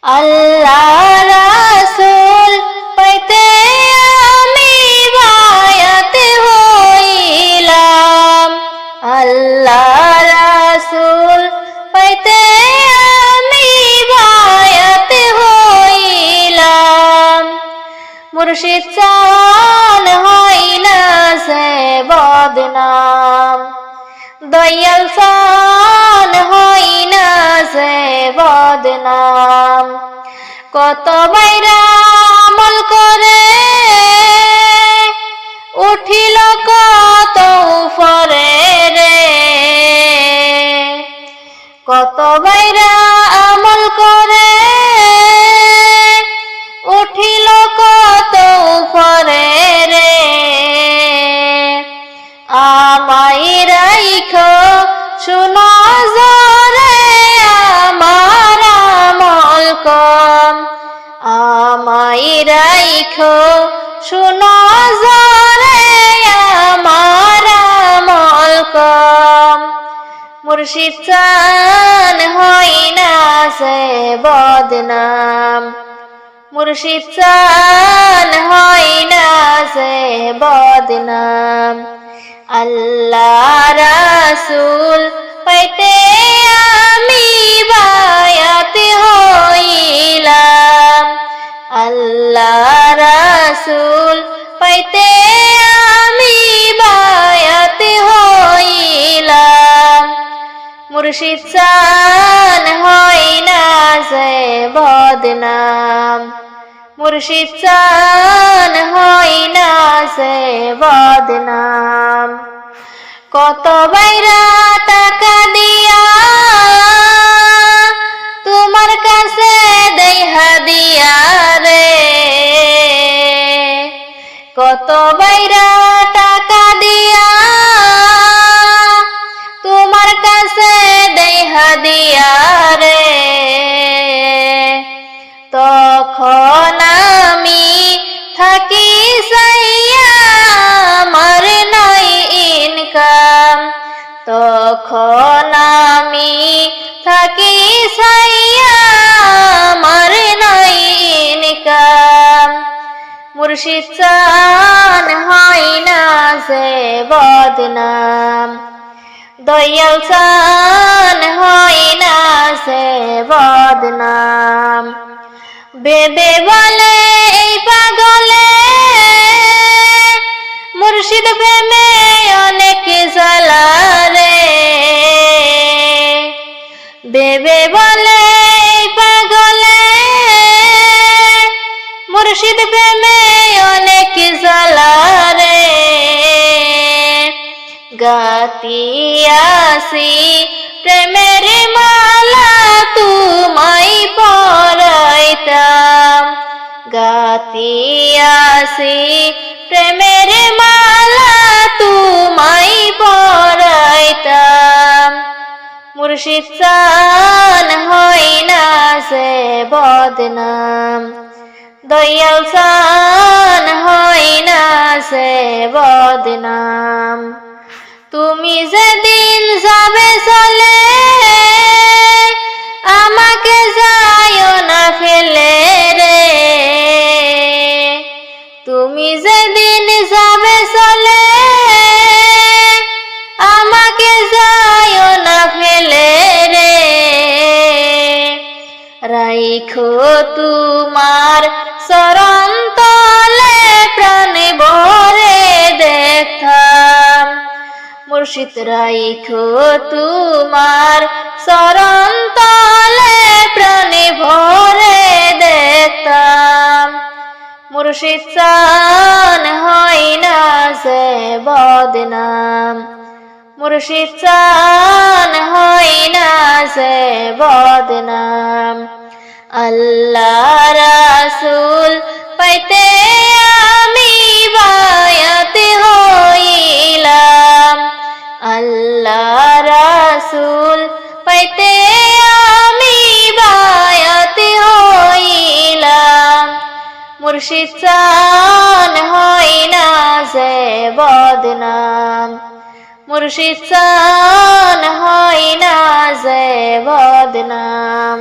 আল্লাহ রাসূল পাইতে আমি বায়াত হইলাম। আল্লাহ রাসূল পাইতে আমি বায়াত হইলাম। মুর্শিদ চান হইলা সে বদনাম, দয়াল চান হইনা সে বদনাম। কত বাইরা আমল করে উঠিল কত উপরে রে, কত বাইরা আমল করে উঠিল কত উপরে রে। আমায় রাইখো শুনো জরে আমার আমল কম, আমায় রাইখো শুনো জরে আমার আমল কম। মুর্শিদ চান হইনা সে বদনাম, মুর্শিদ চান হইনা সে বদনাম। আল্লাহ রাসূল পাইতে আমি বায়াত হইলাম। আল্লাহ রাসূল পাইতে আমি বায়াত হইলাম। মুর্শিদ চান হইনা সে বদনাম, মুর্শিদ চান হইনা সে বদনাম। কত বাইরা টাকা দিয়া তোমার কাছে দেই হাদিয়া রে, কত বাইরা টাকা দিয়া তোমার কাছে দেই হাদিয়া রে। তখন আমি থাকি সাইয়া আমার নাই ইনকাম, তখন আমি থাকি সাইয়া আমার নাই ইনকাম। মুর্শিদ চান হইনা সে বদনাম, দয়াল চান হইনা সে বদনাম। বেদে বলে এই পাগলে মুর্শিদ প্রেমে অনেক জ্বালা রে, বেবে বলে এই পাগলে মুর্শিদ প্রেমে অনেক জ্বালা রে। গাতিয়াসি প্রেমের মালা তোমায় পরাইতাম, গাতিয়াসি প্রেমের মালা তোমায় পরাইতাম। মুর্শিদ চান হইনা সে বদনাম, দয়াল চান হইনা সে বদনাম। তুমি যেদিন যাবে চলে আমাকে যাইও না ফেলে রে, তুমি যেদিন যাবে চলে আমাকে যাইও না ফেলে রে। রাইখো তোমার চরণ তলে প্রাণ ভরে দেখতাম। মুর্শিদ রাইখো তোমার চরণ তলে প্রাণ ভরে দেখতাম। মুর্শিদ চান হইনা সে বদনাম, মুর্শিদ চান হইনা সে বদনাম। আল্লাহ রাসূল পাইতে আমি বায়াত হইলাম। আল্লাহ রাসূল পাইতে আমি বায়াত হইলাম। মুর্শিদ চান হইনা সে বদনাম, মুর্শিদ চান হইনা সে বদনাম।